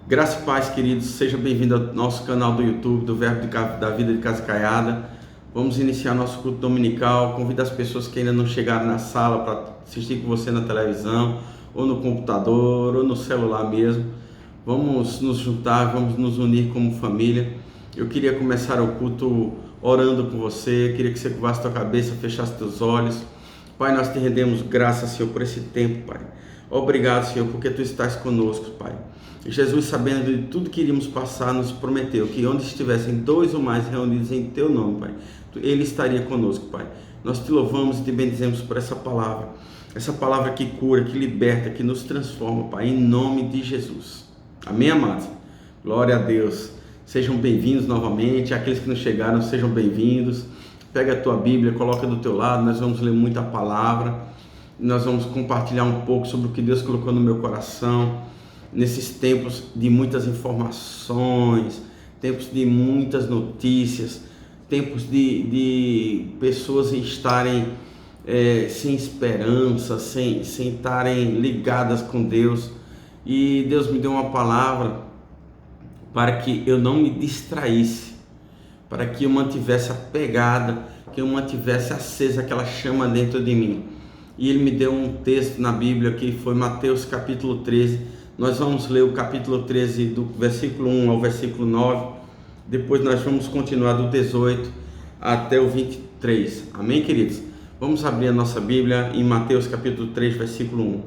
Graça e paz, queridos, seja bem-vindo ao nosso canal do YouTube, do Verbo da Vida de Casa Caiada. Vamos iniciar nosso culto dominical. Convido as pessoas que ainda não chegaram na sala para assistir com você na televisão, ou no computador, ou no celular mesmo. Vamos nos juntar, vamos nos unir como família. Eu queria começar o culto orando com você. Eu queria que você curvasse tua cabeça, fechasse teus olhos. Pai, nós te rendemos graças, Senhor, por esse tempo, Pai. Obrigado, Senhor, porque Tu estás conosco, Pai. Jesus, sabendo de tudo que iríamos passar, nos prometeu que onde estivessem dois ou mais reunidos em Teu nome, Pai, Ele estaria conosco, Pai. Nós Te louvamos e Te bendizemos por essa palavra que cura, que liberta, que nos transforma, Pai, em nome de Jesus. Amém, amados? Glória a Deus. Sejam bem-vindos novamente. Aqueles que não chegaram, sejam bem-vindos. Pega a tua Bíblia, coloca do teu lado. Nós vamos ler muita palavra. Nós vamos compartilhar um pouco sobre o que Deus colocou no meu coração nesses tempos de muitas informações, tempos de muitas notícias, tempos de pessoas estarem sem esperança, sem estarem ligadas com Deus. E Deus me deu uma palavra para que eu não me distraísse, para que eu mantivesse a pegada, que eu mantivesse acesa aquela chama dentro de mim. E Ele me deu um texto na Bíblia que foi Mateus capítulo 13. Nós vamos ler o capítulo 13 do versículo 1 ao versículo 9. Depois nós vamos continuar do 18 até o 23. Amém, queridos? Vamos abrir a nossa Bíblia em Mateus capítulo 3, versículo 1.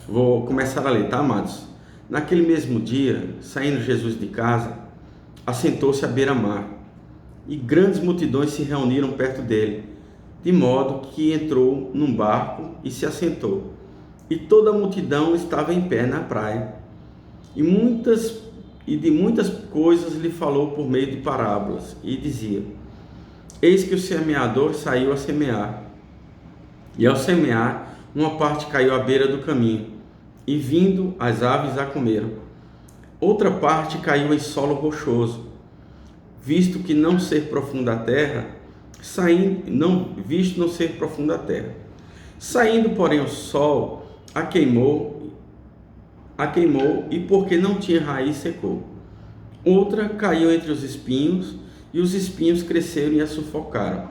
Vou começar a ler, tá, amados? Naquele mesmo dia, saindo Jesus de casa, assentou-se à beira-mar, e grandes multidões se reuniram perto dele, de modo que entrou num barco e se assentou. E toda a multidão estava em pé na praia, e de muitas coisas lhe falou por meio de parábolas, e dizia: Eis que o semeador saiu a semear, e ao semear, uma parte caiu à beira do caminho, e vindo as aves a comeram. Outra parte caiu em solo rochoso, visto não ser profunda a terra, saindo, porém, o sol a queimou, e porque não tinha raiz, secou. Outra caiu entre os espinhos, e os espinhos cresceram e a sufocaram.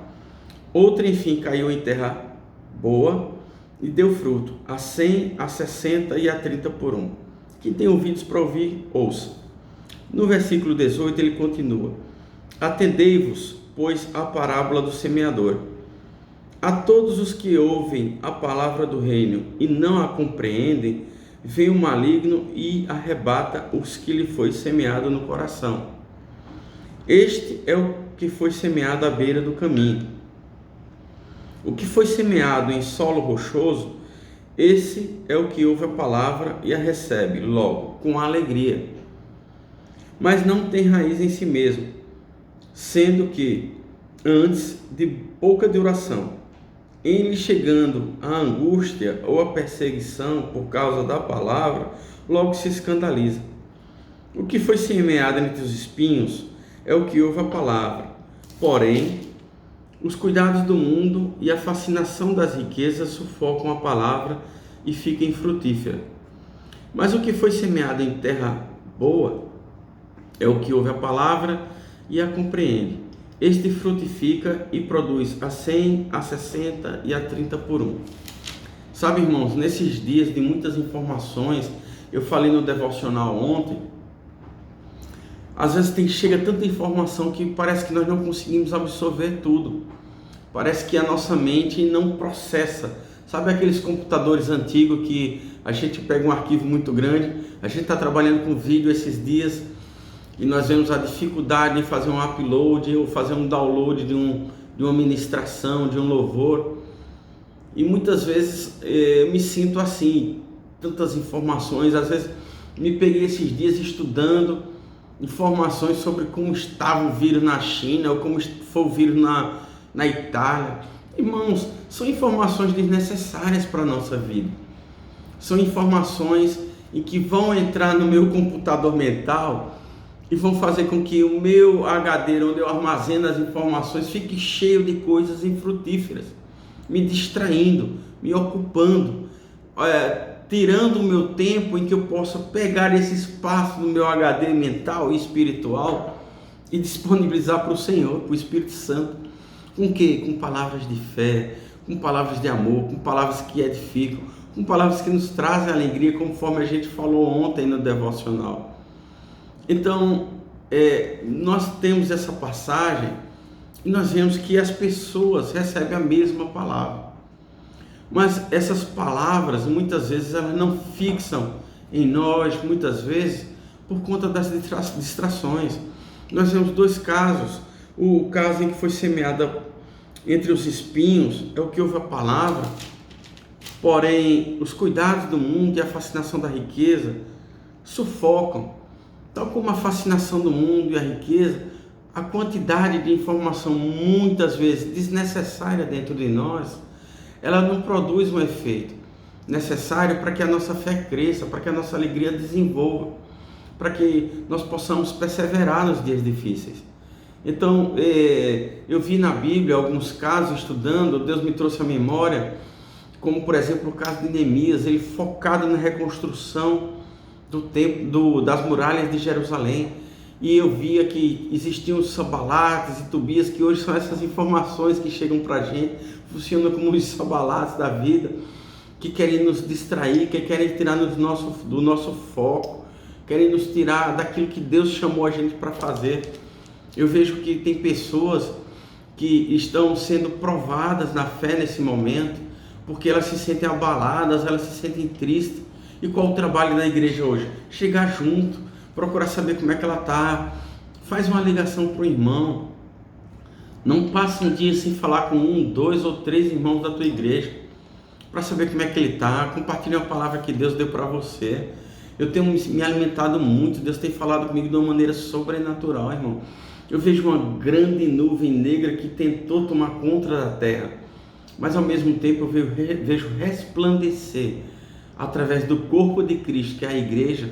Outra, enfim, caiu em terra boa, e deu fruto, a 100, a 60 e a 30 por um. Quem tem ouvidos para ouvir, ouça. No versículo 18 ele continua: Atendei-vos, pois, à parábola do semeador. A todos os que ouvem a palavra do reino e não a compreendem, vem o maligno e arrebata os que lhe foi semeado no coração. Este é o que foi semeado à beira do caminho. O que foi semeado em solo rochoso, esse é o que ouve a palavra e a recebe logo, com alegria. Mas não tem raiz em si mesmo, sendo que, antes de pouca duração, em lhe chegando a angústia ou a perseguição por causa da palavra, logo se escandaliza. O que foi semeado entre os espinhos é o que ouve a palavra, porém, os cuidados do mundo e a fascinação das riquezas sufocam a palavra e fica infrutífera. Mas o que foi semeado em terra boa é o que ouve a palavra e a compreende. Este frutifica e produz a 100, a 60 e a 30 por um. Sabe, irmãos, nesses dias de muitas informações, eu falei no devocional ontem, às vezes chega tanta informação que parece que nós não conseguimos absorver tudo. Parece que a nossa mente não processa. Sabe aqueles computadores antigos que a gente pega um arquivo muito grande, a gente está trabalhando com vídeo esses dias, e nós vemos a dificuldade de fazer um upload ou fazer um download de uma ministração, de um louvor. E muitas vezes eu me sinto assim, tantas informações. Às vezes me peguei esses dias estudando informações sobre como estava o vírus na China ou como foi o vírus na Itália. Irmãos, são informações desnecessárias para a nossa vida. São informações em que vão entrar no meu computador mental e vão fazer com que o meu HD, onde eu armazeno as informações, fique cheio de coisas infrutíferas, me distraindo, me ocupando, tirando o meu tempo em que eu possa pegar esse espaço do meu HD mental e espiritual e disponibilizar para o Senhor, para o Espírito Santo. Com quê? Com palavras de fé, com palavras de amor, com palavras que edificam, com palavras que nos trazem alegria, conforme a gente falou ontem no devocional. Então, nós temos essa passagem e nós vemos que as pessoas recebem a mesma palavra. Mas essas palavras, muitas vezes, elas não fixam em nós, muitas vezes, por conta das distrações. Nós vemos dois casos. O caso em que foi semeada entre os espinhos é o que ouve a palavra, porém, os cuidados do mundo e a fascinação da riqueza sufocam. Tal como a fascinação do mundo e a riqueza, a quantidade de informação, muitas vezes desnecessária dentro de nós, ela não produz um efeito necessário para que a nossa fé cresça, para que a nossa alegria desenvolva, para que nós possamos perseverar nos dias difíceis. Então, eu vi na Bíblia alguns casos, estudando, Deus me trouxe à memória, como por exemplo o caso de Neemias, ele focado na reconstrução do templo, das muralhas de Jerusalém, e eu via que existiam os Sanbalates e Tobias, que hoje são essas informações que chegam para a gente, funcionam como os Sanbalates da vida, que querem nos distrair, que querem tirar do nosso foco, querem nos tirar daquilo que Deus chamou a gente para fazer. Eu vejo que tem pessoas que estão sendo provadas na fé nesse momento, porque elas se sentem abaladas, elas se sentem tristes. E qual o trabalho da igreja hoje? Chegar junto, procurar saber como é que ela está, faz uma ligação para o irmão. Não passa um dia sem falar com 1, 2 ou 3 irmãos da tua igreja, para saber como é que ele está, compartilhar a palavra que Deus deu para você. Eu tenho me alimentado muito, Deus tem falado comigo de uma maneira sobrenatural, irmão. Eu vejo uma grande nuvem negra que tentou tomar conta da terra, mas ao mesmo tempo eu vejo resplandecer, através do corpo de Cristo, que é a igreja,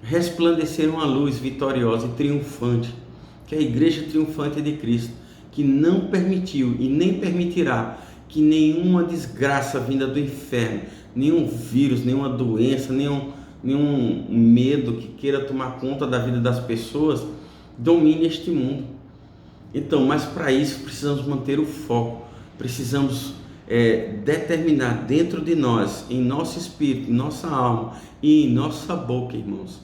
resplandecer uma luz vitoriosa e triunfante, que é a igreja triunfante de Cristo, que não permitiu e nem permitirá que nenhuma desgraça vinda do inferno, nenhum vírus, nenhuma doença, nenhum medo que queira tomar conta da vida das pessoas domine este mundo. Então, mas para isso precisamos manter o foco, precisamos determinar dentro de nós, em nosso espírito, em nossa alma e em nossa boca, irmãos,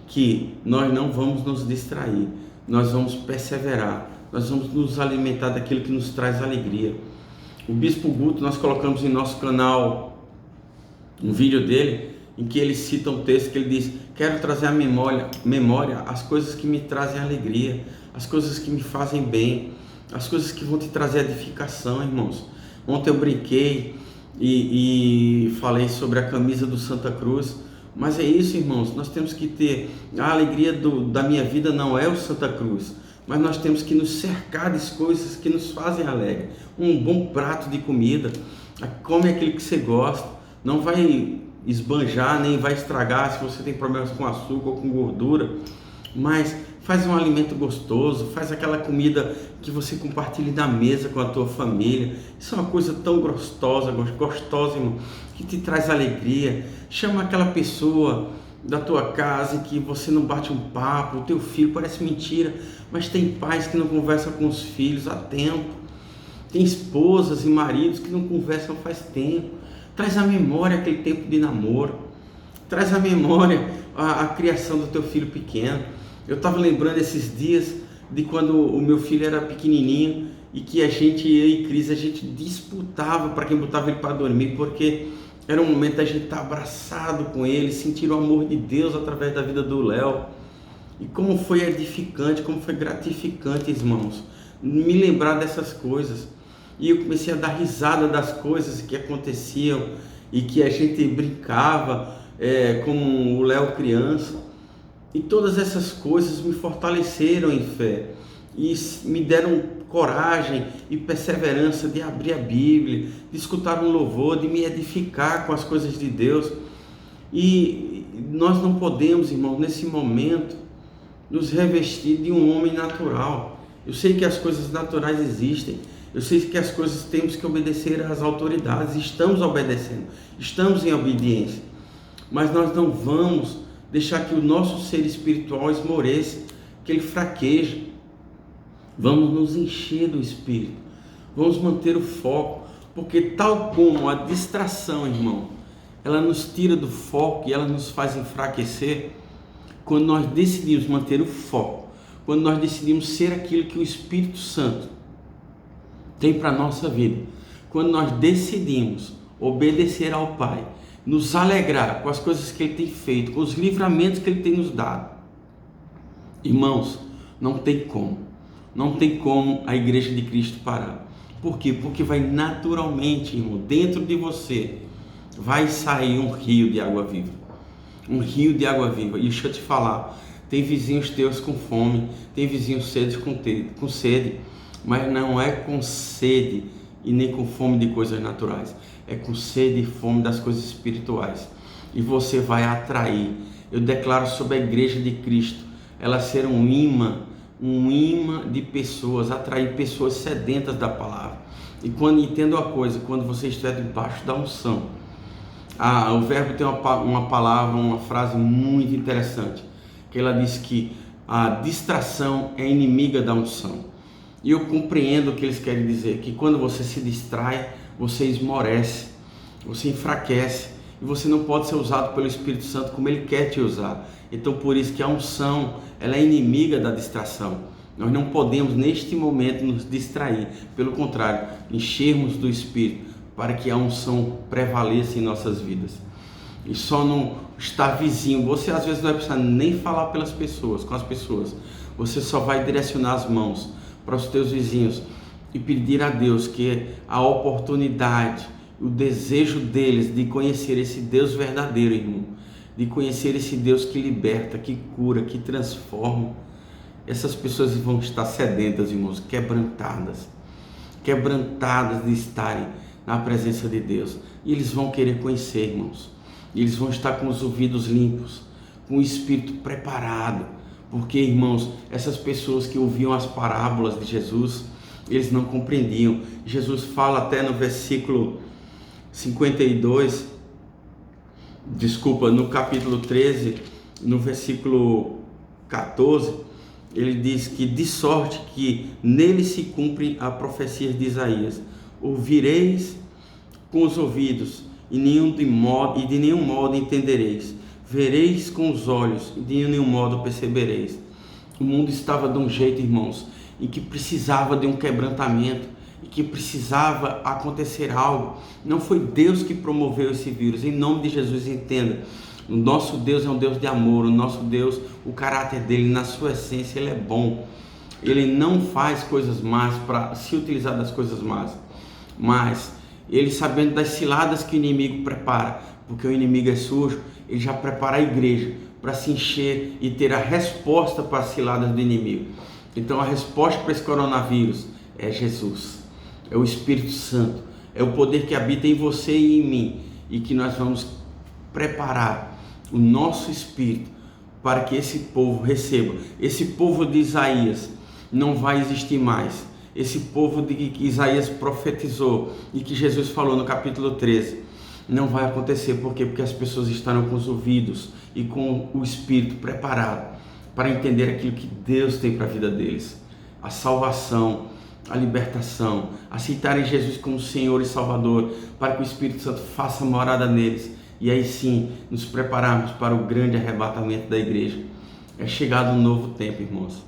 que nós não vamos nos distrair, nós vamos perseverar, nós vamos nos alimentar daquilo que nos traz alegria. O Bispo Guto, nós colocamos em nosso canal um vídeo dele, em que ele cita um texto que ele diz: quero trazer à memória as coisas que me trazem alegria, as coisas que me fazem bem, as coisas que vão te trazer edificação, irmãos. Ontem eu brinquei e falei sobre a camisa do Santa Cruz, mas é isso, irmãos, nós temos que ter a alegria da minha vida, não é o Santa Cruz, mas nós temos que nos cercar de coisas que nos fazem alegre. Um bom prato de comida, come aquilo que você gosta, não vai esbanjar, nem vai estragar se você tem problemas com açúcar ou com gordura, mas faz um alimento gostoso, faz aquela comida que você compartilhe na mesa com a tua família. Isso é uma coisa tão gostosa, irmão, que te traz alegria. Chama aquela pessoa da tua casa que você não bate um papo, o teu filho, parece mentira, mas tem pais que não conversam com os filhos há tempo, tem esposas e maridos que não conversam faz tempo. Traz à memória aquele tempo de namoro, traz à memória a criação do teu filho pequeno. Eu estava lembrando esses dias de quando o meu filho era pequenininho e que eu e Cris, a gente disputava para quem botava ele para dormir, porque era um momento da gente estar abraçado com ele, sentir o amor de Deus através da vida do Léo. E como foi edificante, como foi gratificante, irmãos, me lembrar dessas coisas. E eu comecei a dar risada das coisas que aconteciam e que a gente brincava, como o Léo criança. E todas essas coisas me fortaleceram em fé e me deram coragem e perseverança de abrir a Bíblia, de escutar um louvor, de me edificar com as coisas de Deus. E nós não podemos, irmão, nesse momento, nos revestir de um homem natural. Eu sei que as coisas naturais existem, Eu sei que as coisas temos que obedecer às autoridades, estamos obedecendo, estamos em obediência, mas nós não vamos deixar que o nosso ser espiritual esmoreça, que ele fraqueje. Vamos nos encher do Espírito, vamos manter o foco, porque tal como a distração, irmão, ela nos tira do foco e ela nos faz enfraquecer. Quando nós decidimos manter o foco, quando nós decidimos ser aquilo que o Espírito Santo tem para a nossa vida, quando nós decidimos obedecer ao Pai, nos alegrar com as coisas que Ele tem feito, com os livramentos que Ele tem nos dado, irmãos, não tem como a igreja de Cristo parar. Por quê? Porque vai naturalmente, irmão, dentro de você vai sair um rio de água viva, um rio de água viva. E deixa eu te falar, tem vizinhos teus com fome, tem vizinhos com sede, mas não é com sede e nem com fome de coisas naturais, é com sede e fome das coisas espirituais, e você vai atrair. Eu declaro sobre a igreja de Cristo, ela ser um imã de pessoas, atrair pessoas sedentas da palavra. E quando entendo a coisa, quando você estiver debaixo da unção, o verbo tem uma palavra, uma frase muito interessante, que ela diz que a distração é inimiga da unção. E eu compreendo o que eles querem dizer, que quando você se distrai, você esmorece, você enfraquece, e você não pode ser usado pelo Espírito Santo como Ele quer te usar. Então por isso que a unção, ela é inimiga da distração. Nós não podemos neste momento nos distrair, pelo contrário, enchermos do Espírito, para que a unção prevaleça em nossas vidas. E só não estar vizinho, você às vezes não vai precisar nem falar com as pessoas, você só vai direcionar as mãos para os teus vizinhos e pedir a Deus que a oportunidade, o desejo deles de conhecer esse Deus verdadeiro, irmão, de conhecer esse Deus que liberta, que cura, que transforma, essas pessoas vão estar sedentas, irmãos, quebrantadas de estarem na presença de Deus, e eles vão querer conhecer, irmãos, e eles vão estar com os ouvidos limpos, com o espírito preparado, porque, irmãos, essas pessoas que ouviam as parábolas de Jesus, eles não compreendiam. Jesus fala até no versículo 52, no capítulo 13, no versículo 14, ele diz que de sorte que nele se cumpre a profecia de Isaías: ouvireis com os ouvidos e de nenhum modo entendereis, vereis com os olhos e de nenhum modo percebereis. O mundo estava de um jeito, irmãos, em que precisava de um quebrantamento, e que precisava acontecer algo. Não foi Deus que promoveu esse vírus. Em nome de Jesus, entenda, o nosso Deus é um Deus de amor. O nosso Deus, o caráter dele, na sua essência, ele é bom. Ele não faz coisas más para se utilizar das coisas más, mas ele, sabendo das ciladas que o inimigo prepara, porque o inimigo é sujo, ele já prepara a igreja para se encher e ter a resposta para as ciladas do inimigo. Então a resposta para esse coronavírus é Jesus, é o Espírito Santo, é o poder que habita em você e em mim, e que nós vamos preparar o nosso espírito para que esse povo receba. Esse povo de Isaías não vai existir mais. Esse povo de que Isaías profetizou e que Jesus falou no capítulo 13, não vai acontecer. Por quê? Porque as pessoas estarão com os ouvidos e com o espírito preparado para entender aquilo que Deus tem para a vida deles, a salvação, a libertação, aceitarem Jesus como Senhor e Salvador, para que o Espírito Santo faça morada neles, e aí sim nos prepararmos para o grande arrebatamento da igreja. É chegado um novo tempo, irmãos,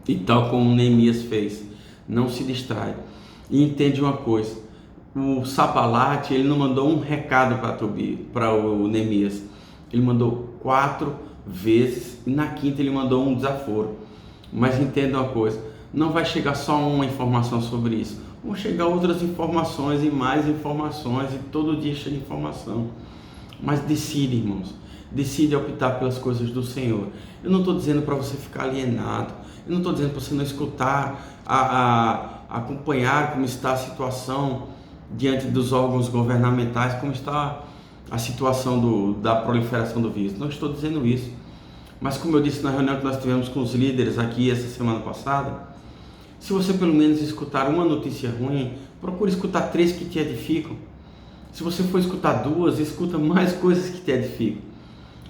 e tal como Neemias fez, não se distrai e entende uma coisa: o Sanbalate, ele não mandou um recado para o Neemias, ele mandou 4 vezes, e na quinta ele mandou um desaforo. Mas entenda uma coisa, não vai chegar só uma informação sobre isso, vão chegar outras informações e mais informações, e todo dia chega informação. Mas decide, irmãos, decide optar pelas coisas do Senhor. Eu não estou dizendo para você ficar alienado, eu não estou dizendo para você não escutar, acompanhar como está a situação diante dos órgãos governamentais, como está a situação da proliferação do vírus. Não estou dizendo isso, mas como eu disse na reunião que nós tivemos com os líderes aqui essa semana passada, Se você pelo menos escutar uma notícia ruim, procure escutar 3 que te edificam. Se você for escutar 2, escuta mais coisas que te edificam.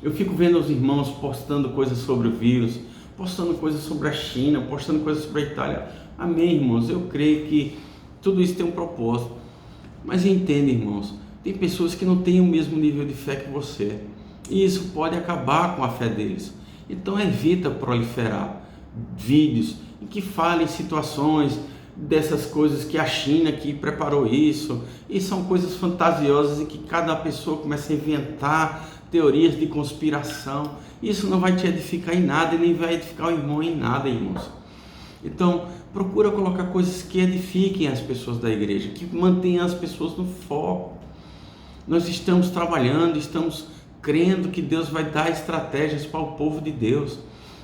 Eu fico vendo os irmãos postando coisas sobre o vírus, postando coisas sobre a China, postando coisas sobre a Itália. Amém, irmãos? Eu creio que tudo isso tem um propósito. Mas entenda, irmãos, tem pessoas que não têm o mesmo nível de fé que você. E isso pode acabar com a fé deles. Então evita proliferar vídeos em que falem situações dessas coisas que a China que preparou isso, e são coisas fantasiosas em que cada pessoa começa a inventar teorias de conspiração. Isso não vai te edificar em nada e nem vai edificar o irmão em nada, irmãos. Então procura colocar coisas que edifiquem as pessoas da igreja, que mantenham as pessoas no foco. Nós estamos trabalhando, estamos crendo que Deus vai dar estratégias para o povo de Deus.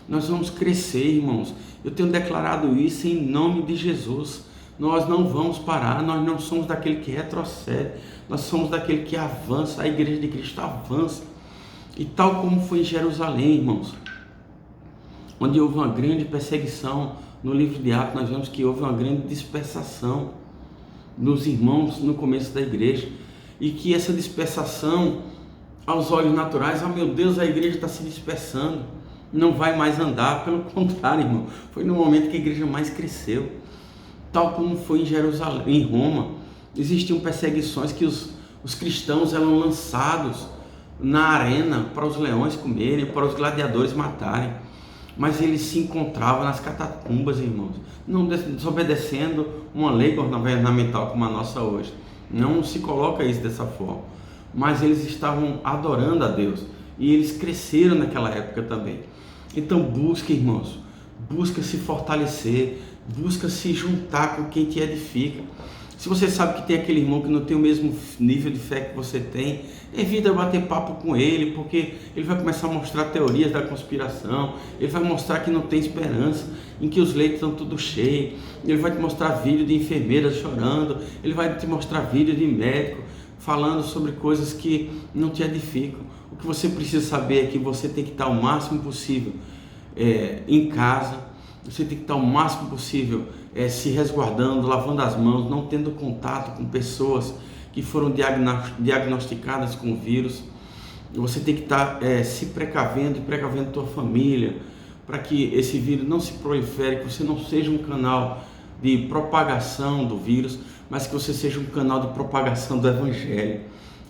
Nós vamos crescer, irmãos. Eu tenho declarado isso em nome de Jesus. Nós não vamos parar, nós não somos daquele que retrocede, nós somos daquele que avança. A igreja de Cristo avança. E tal como foi em Jerusalém, irmãos, onde houve uma grande perseguição, no livro de Atos nós vemos que houve uma grande dispersação nos irmãos no começo da igreja, e que essa dispersação, aos olhos naturais, oh meu Deus, a igreja está se dispersando, não vai mais andar. Pelo contrário, irmão, foi no momento que a igreja mais cresceu. Tal como foi em Jerusalém, em Roma, existiam perseguições que os cristãos eram lançados na arena para os leões comerem, para os gladiadores matarem, mas eles se encontravam nas catacumbas, irmãos, não desobedecendo uma lei governamental como a nossa hoje. Não se coloca isso dessa forma, mas eles estavam adorando a Deus, e eles cresceram naquela época também. Então busca, irmãos, busca se fortalecer, busca se juntar com quem te edifica. Se você sabe que tem aquele irmão que não tem o mesmo nível de fé que você tem, evita bater papo com ele, porque ele vai começar a mostrar teorias da conspiração, ele vai mostrar que não tem esperança, em que os leitos estão tudo cheios, ele vai te mostrar vídeo de enfermeiras chorando, ele vai te mostrar vídeo de médico falando sobre coisas que não te edificam. O que você precisa saber é que você tem que estar o máximo possível em casa, você tem que estar o máximo possível se resguardando, lavando as mãos, não tendo contato com pessoas que foram diagnosticadas com vírus. Você tem que estar se precavendo e precavendo tua família, para que esse vírus não se prolifere, que você não seja um canal de propagação do vírus, mas que você seja um canal de propagação do Evangelho.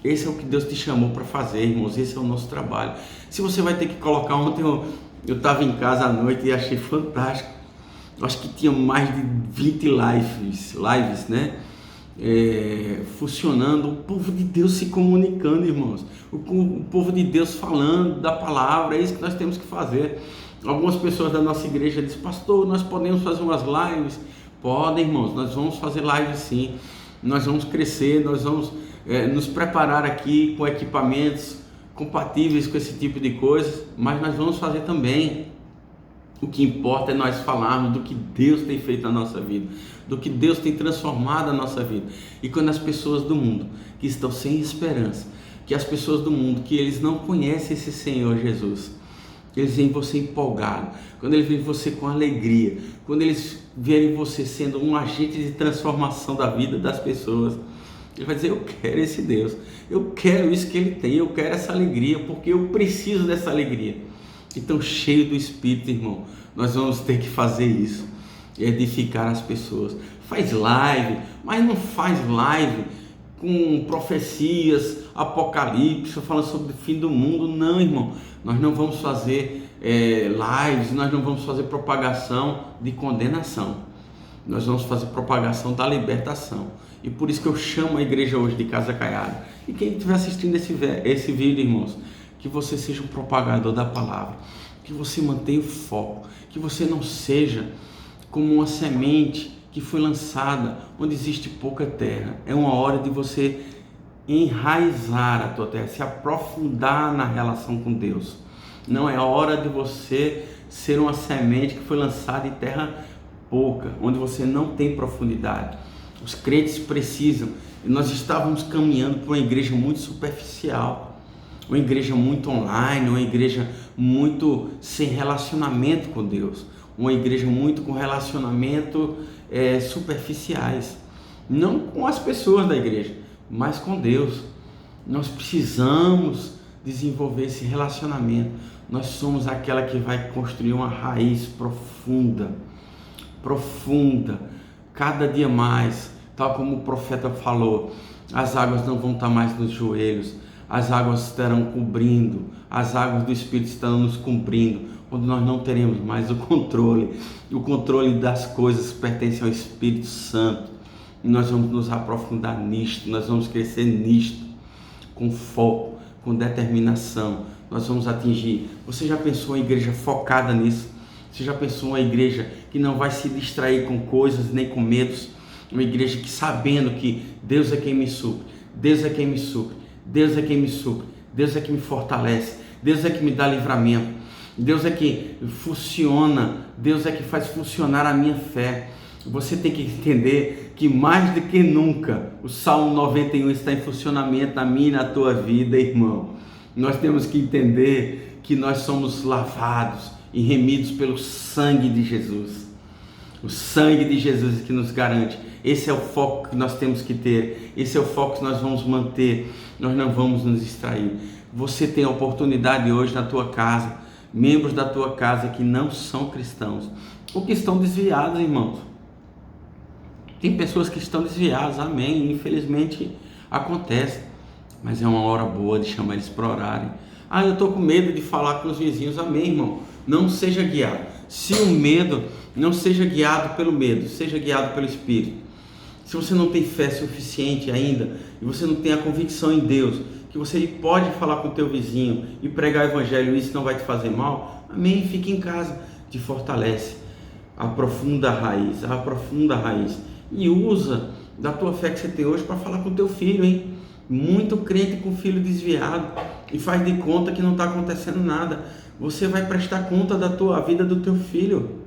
Esse é o que Deus te chamou para fazer, irmãos, esse é o nosso trabalho. Se você vai ter que colocar, ontem eu estava em casa à noite e achei fantástico, acho que tinha mais de 20 lives, né? Funcionando, o povo de Deus se comunicando, irmãos, o povo de Deus falando da palavra. É isso que nós temos que fazer. Algumas pessoas da nossa igreja dizem: pastor, nós podemos fazer umas lives? Podem, irmãos, nós vamos fazer lives sim, nós vamos crescer, nós vamos nos preparar aqui com equipamentos compatíveis com esse tipo de coisas, mas nós vamos fazer também. O que importa é nós falarmos do que Deus tem feito na nossa vida, do que Deus tem transformado a nossa vida. E quando as pessoas do mundo que estão sem esperança, que as pessoas do mundo que eles não conhecem esse Senhor Jesus, eles veem você empolgado, quando eles veem você com alegria, quando eles verem você sendo um agente de transformação da vida das pessoas, ele vai dizer: eu quero esse Deus, eu quero isso que ele tem, eu quero essa alegria, porque eu preciso dessa alegria. Então, cheio do Espírito, irmão, nós vamos ter que fazer isso, edificar as pessoas. Faz live, mas não faz live com profecias, apocalipse, falando sobre o fim do mundo. Não, irmão, nós não vamos fazer lives, nós não vamos fazer propagação de condenação, nós vamos fazer propagação da libertação. E por isso que eu chamo a igreja hoje de Casa Caiada. E quem estiver assistindo esse vídeo, irmãos, que você seja um propagador da palavra, que você mantenha o foco, que você não seja como uma semente que foi lançada onde existe pouca terra. É uma hora de você enraizar a tua terra, se aprofundar na relação com Deus. Não é hora de você ser uma semente que foi lançada em terra pouca, onde você não tem profundidade. Os crentes precisam, e nós estávamos caminhando para uma igreja muito superficial, uma igreja muito online, uma igreja muito sem relacionamento com Deus, uma igreja muito com relacionamento superficiais, não com as pessoas da igreja, mas com Deus. Nós precisamos desenvolver esse relacionamento. Nós somos aquela que vai construir uma raiz profunda, cada dia mais, tal como o profeta falou, as águas não vão estar mais nos joelhos, as águas estarão cobrindo, as águas do Espírito estarão nos cobrindo, quando nós não teremos mais o controle das coisas pertence ao Espírito Santo, e nós vamos nos aprofundar nisto, nós vamos crescer nisto, com foco, com determinação, nós vamos atingir. Você já pensou em igreja focada nisso? Você já pensou em uma igreja que não vai se distrair com coisas nem com medos? Uma igreja que sabendo que Deus é quem me supre, Deus é quem me supre, Deus é quem me supre, Deus é que me fortalece, Deus é que me dá livramento, Deus é que funciona, Deus é que faz funcionar a minha fé. Você tem que entender que mais do que nunca o Salmo 91 está em funcionamento na minha e na tua vida, irmão. Nós temos que entender que nós somos lavados e remidos pelo sangue de Jesus. O sangue de Jesus é que nos garante. Esse é o foco que nós temos que ter. Esse é o foco que nós vamos manter. Nós não vamos nos distrair. Você tem a oportunidade hoje na tua casa, membros da tua casa que não são cristãos, ou que estão desviados, irmãos. Tem pessoas que estão desviadas, amém, infelizmente acontece, mas é uma hora boa de chamar eles para orarem. Eu estou com medo de falar com os vizinhos, amém, irmão, não seja guiado. Se o medo, não seja guiado pelo medo, seja guiado pelo Espírito. Se você não tem fé suficiente ainda, e você não tem a convicção em Deus, que você pode falar com o teu vizinho e pregar o evangelho, isso não vai te fazer mal, amém, fique em casa, te fortalece, aprofunda a raiz, e usa da tua fé que você tem hoje para falar com o teu filho, hein? Muito crente com filho desviado e faz de conta que não está acontecendo nada. Você vai prestar conta da tua vida, do teu filho.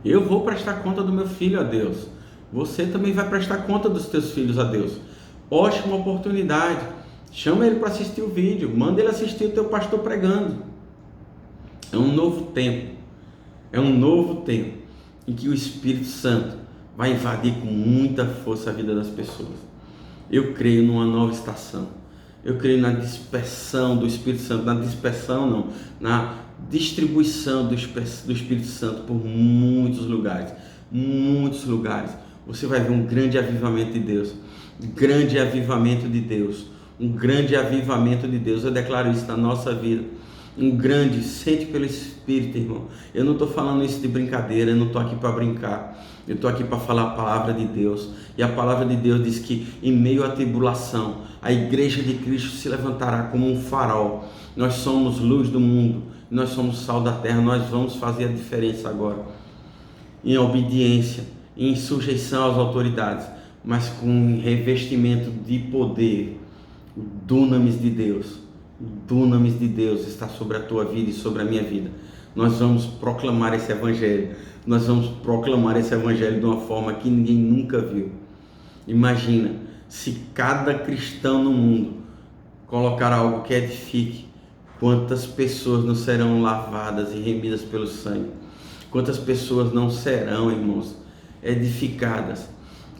Eu vou prestar conta do meu filho a Deus. Você também vai prestar conta dos teus filhos a Deus. Ótima oportunidade. Chama ele para assistir o vídeo, manda ele assistir o teu pastor pregando. É um novo tempo em que o Espírito Santo vai invadir com muita força a vida das pessoas. Eu creio numa nova estação. Eu creio na dispersão do Espírito Santo, na distribuição do Espírito Santo por muitos lugares. Você vai ver um grande avivamento de Deus. Eu declaro isso na nossa vida. Sente pelo Espírito, irmão. Eu não estou falando isso de brincadeira, eu não estou aqui para brincar. Eu estou aqui para falar a palavra de Deus. E a palavra de Deus diz que em meio à tribulação, a igreja de Cristo se levantará como um farol. Nós somos luz do mundo, nós somos sal da terra, nós vamos fazer a diferença agora. Em obediência, em sujeição às autoridades, mas com revestimento de poder. O dunamis de Deus está sobre a tua vida e sobre a minha vida. Nós vamos proclamar esse evangelho. De uma forma que ninguém nunca viu. Imagina se cada cristão no mundo colocar algo que edifique, quantas pessoas não serão lavadas e remidas pelo sangue? Quantas pessoas não serão, irmãos, edificadas?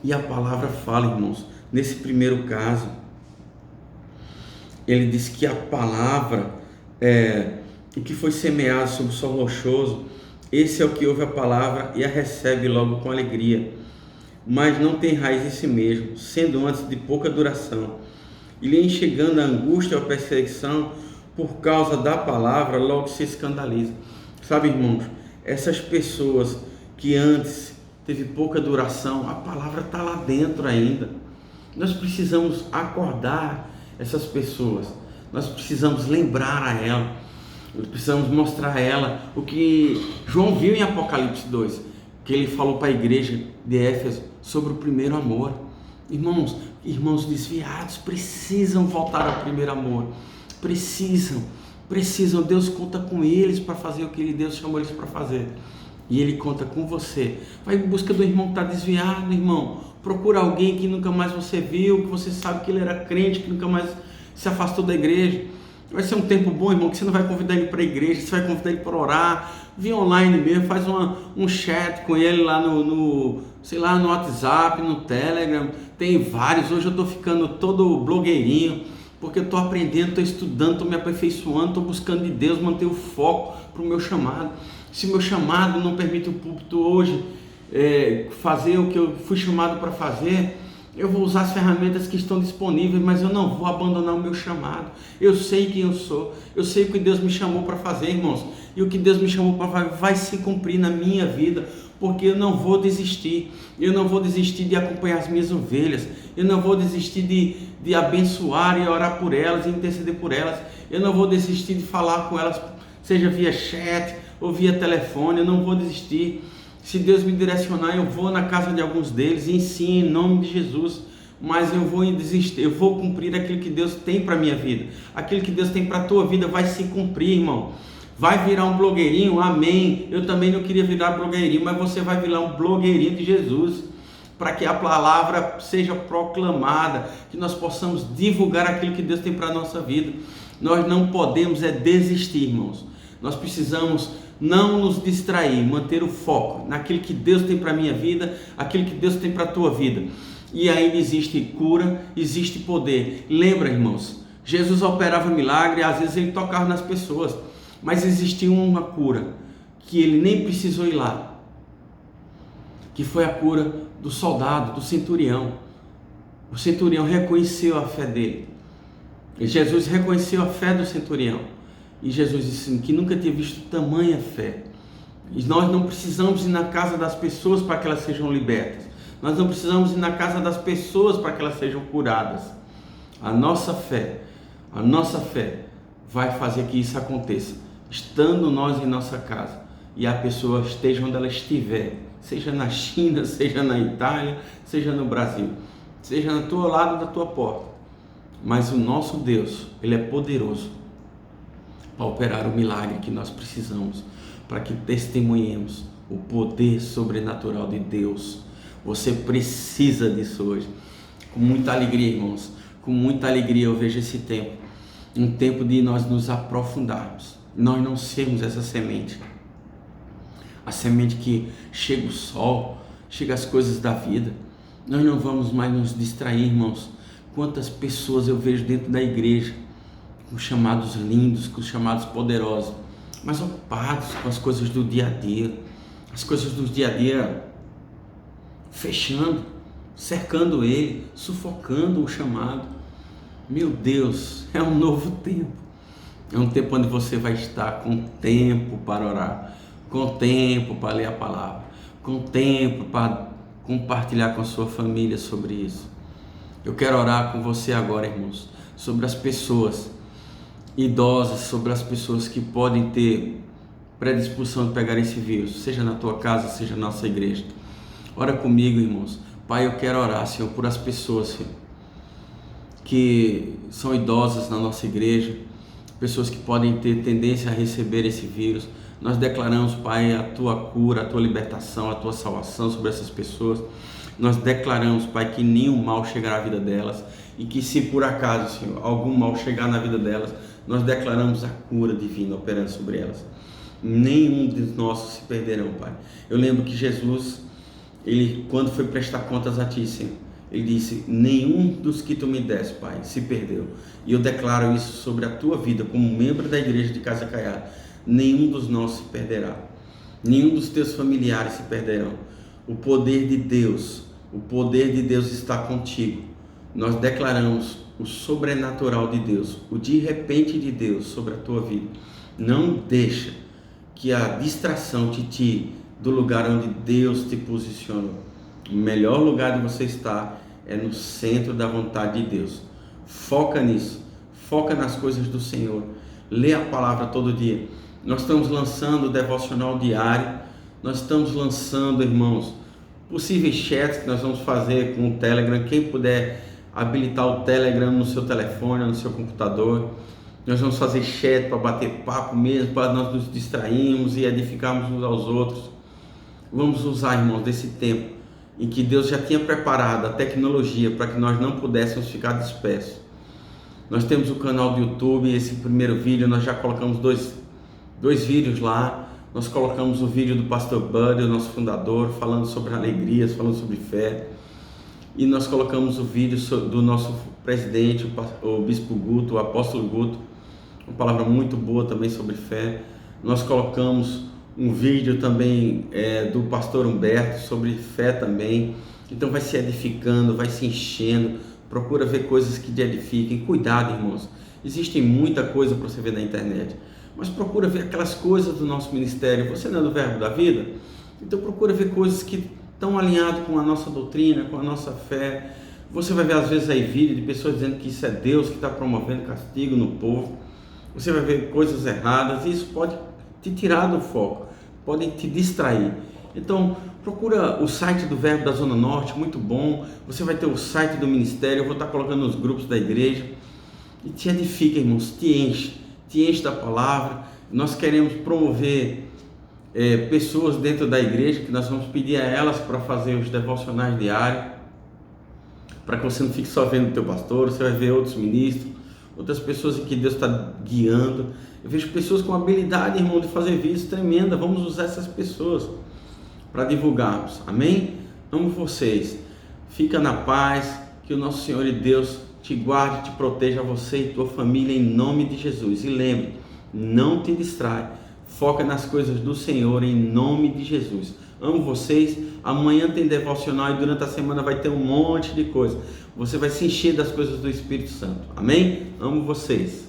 E a palavra fala, irmãos, nesse primeiro caso, ele diz que a palavra, o que foi semeado sobre o solo rochoso, esse é o que ouve a palavra e a recebe logo com alegria, mas não tem raiz em si mesmo, sendo antes de pouca duração. E lhe chegando a angústia ou a perseguição por causa da palavra, logo se escandaliza. Sabe, irmãos, essas pessoas que antes teve pouca duração, a palavra está lá dentro ainda. Nós precisamos acordar essas pessoas, nós precisamos lembrar a ela, nós precisamos mostrar a ela o que João viu em Apocalipse 2, que ele falou para a igreja de Éfeso sobre o primeiro amor. Irmãos desviados precisam voltar ao primeiro amor, precisam, Deus conta com eles para fazer o que Deus chamou eles para fazer, e Ele conta com você. Vai em busca do irmão que está desviado, irmão, procura alguém que nunca mais você viu, que você sabe que ele era crente, que nunca mais se afastou da igreja, Vai ser um tempo bom, irmão, que você não vai convidar ele para a igreja, você vai convidar ele para orar, via online mesmo, faz um chat com ele lá sei lá, no WhatsApp, no Telegram, tem vários. Hoje eu estou ficando todo blogueirinho, porque eu estou aprendendo, estou estudando, estou me aperfeiçoando, estou buscando de Deus manter o foco para o meu chamado. Se o meu chamado não permite o púlpito hoje fazer o que eu fui chamado para fazer, eu vou usar as ferramentas que estão disponíveis, mas eu não vou abandonar o meu chamado. Eu sei quem eu sou, eu sei o que Deus me chamou para fazer, irmãos, e o que Deus me chamou para fazer vai se cumprir na minha vida, porque eu não vou desistir. Eu não vou desistir de acompanhar as minhas ovelhas, eu não vou desistir de abençoar e orar por elas e interceder por elas, eu não vou desistir de falar com elas, seja via chat ou via telefone. Eu não vou desistir. Se Deus me direcionar, eu vou na casa de alguns deles e ensino em nome de Jesus, mas eu vou desistir, eu vou cumprir aquilo que Deus tem para a minha vida. Aquilo que Deus tem para a tua vida vai se cumprir, irmão. Vai virar um blogueirinho? Amém. Eu também não queria virar blogueirinho, mas você vai virar um blogueirinho de Jesus, para que a palavra seja proclamada, que nós possamos divulgar aquilo que Deus tem para a nossa vida. Nós não podemos desistir, irmãos. Nós precisamos não nos distrair, manter o foco naquilo que Deus tem para a minha vida, aquilo que Deus tem para a tua vida. E ainda existe cura, existe poder. Lembra, irmãos, Jesus operava milagre, às vezes ele tocava nas pessoas, mas existia uma cura que ele nem precisou ir lá, que foi a cura do soldado, do centurião. O centurião reconheceu a fé dele. E Jesus reconheceu a fé do centurião. E Jesus disse que nunca tinha visto tamanha fé. E nós não precisamos ir na casa das pessoas para que elas sejam libertas. Nós não precisamos ir na casa das pessoas para que elas sejam curadas. A nossa fé vai fazer que isso aconteça, estando nós em nossa casa e a pessoa esteja onde ela estiver, seja na China, seja na Itália, seja no Brasil, seja no teu lado da tua porta. Mas o nosso Deus, Ele é poderoso para operar o milagre que nós precisamos, para que testemunhemos o poder sobrenatural de Deus. Você precisa disso hoje. Com muita alegria, irmãos, com muita alegria eu vejo esse tempo, um tempo de nós nos aprofundarmos, nós não sermos essa semente, a semente que chega o sol, chega as coisas da vida. Nós não vamos mais nos distrair, irmãos. Quantas pessoas eu vejo dentro da igreja, com chamados lindos, com chamados poderosos, mas ocupados com as coisas do dia a dia, as coisas do dia a dia fechando, cercando ele, sufocando o chamado. Meu Deus, é um novo tempo, é um tempo onde você vai estar com tempo para orar, com tempo para ler a palavra, com tempo para compartilhar com a sua família sobre isso. Eu quero orar com você agora, irmãos, sobre as pessoas idosas, sobre as pessoas que podem ter predisposição de pegar esse vírus, seja na tua casa, seja na nossa igreja. Ora comigo, irmãos. Pai, eu quero orar, Senhor, por as pessoas, Senhor, que são idosas na nossa igreja, pessoas que podem ter tendência a receber esse vírus. Nós declaramos, Pai, a tua cura, a tua libertação, a tua salvação sobre essas pessoas. Nós declaramos, Pai, que nenhum mal chegará à vida delas, e que se por acaso, Senhor, algum mal chegar na vida delas, nós declaramos a cura divina operando sobre elas. Nenhum dos nossos se perderão, Pai. Eu lembro que Jesus, ele, quando foi prestar contas a Ti, Senhor, ele disse: nenhum dos que Tu me deste, Pai, se perdeu. E eu declaro isso sobre a Tua vida, como membro da igreja de Casa Caiada. Nenhum dos nossos se perderá. Nenhum dos Teus familiares se perderão. O poder de Deus está contigo. Nós declaramos o sobrenatural de Deus, o de repente de Deus sobre a tua vida. Não deixa que a distração te tire do lugar onde Deus te posicionou. O melhor lugar de você estar é no centro da vontade de Deus. Foca nisso, foca nas coisas do Senhor. Lê a palavra todo dia. Nós estamos lançando o devocional diário. Nós estamos lançando, irmãos, possíveis chats que nós vamos fazer com o Telegram. Quem puder habilitar o Telegram no seu telefone, no seu computador, nós vamos fazer chat para bater papo mesmo, para nós nos distrairmos e edificarmos uns aos outros. Vamos usar, irmãos, desse tempo em que Deus já tinha preparado a tecnologia para que nós não pudéssemos ficar dispersos. Nós temos o canal do YouTube. Esse primeiro vídeo nós já colocamos dois vídeos lá. Nós colocamos o vídeo do pastor Buddy, o nosso fundador, falando sobre alegrias, falando sobre fé. E nós colocamos o vídeo do nosso presidente, o bispo Guto, o apóstolo Guto, uma palavra muito boa também sobre fé. Nós colocamos um vídeo também do pastor Humberto sobre fé também. Então vai se edificando, vai se enchendo. Procura ver coisas que te edifiquem. Cuidado, irmãos, existe muita coisa para você ver na internet, mas procura ver aquelas coisas do nosso ministério. Você não é do Verbo da Vida? Então procura ver coisas que estão alinhadas com a nossa doutrina, com a nossa fé. Você vai ver às vezes aí vídeo de pessoas dizendo que isso é Deus que está promovendo castigo no povo. Você vai ver coisas erradas e isso pode te tirar do foco, pode te distrair. Então procura o site do Verbo da Zona Norte, muito bom. Você vai ter o site do ministério, eu vou estar colocando nos grupos da igreja. E te edifica, irmãos, te enche da palavra. Nós queremos promover pessoas dentro da igreja, que nós vamos pedir a elas para fazer os devocionais diários, para que você não fique só vendo o teu pastor. Você vai ver outros ministros, outras pessoas em que Deus está guiando. Eu vejo pessoas com habilidade, irmão, de fazer vídeos tremenda. Vamos usar essas pessoas para divulgarmos. Amém? Amo vocês. Fica na paz, que o nosso Senhor e Deus te guarde, te proteja, você e tua família, em nome de Jesus. E lembre, não te distrai, foca nas coisas do Senhor, em nome de Jesus. Amo vocês. Amanhã tem devocional e durante a semana vai ter um monte de coisa. Você vai se encher das coisas do Espírito Santo. Amém? Amo vocês.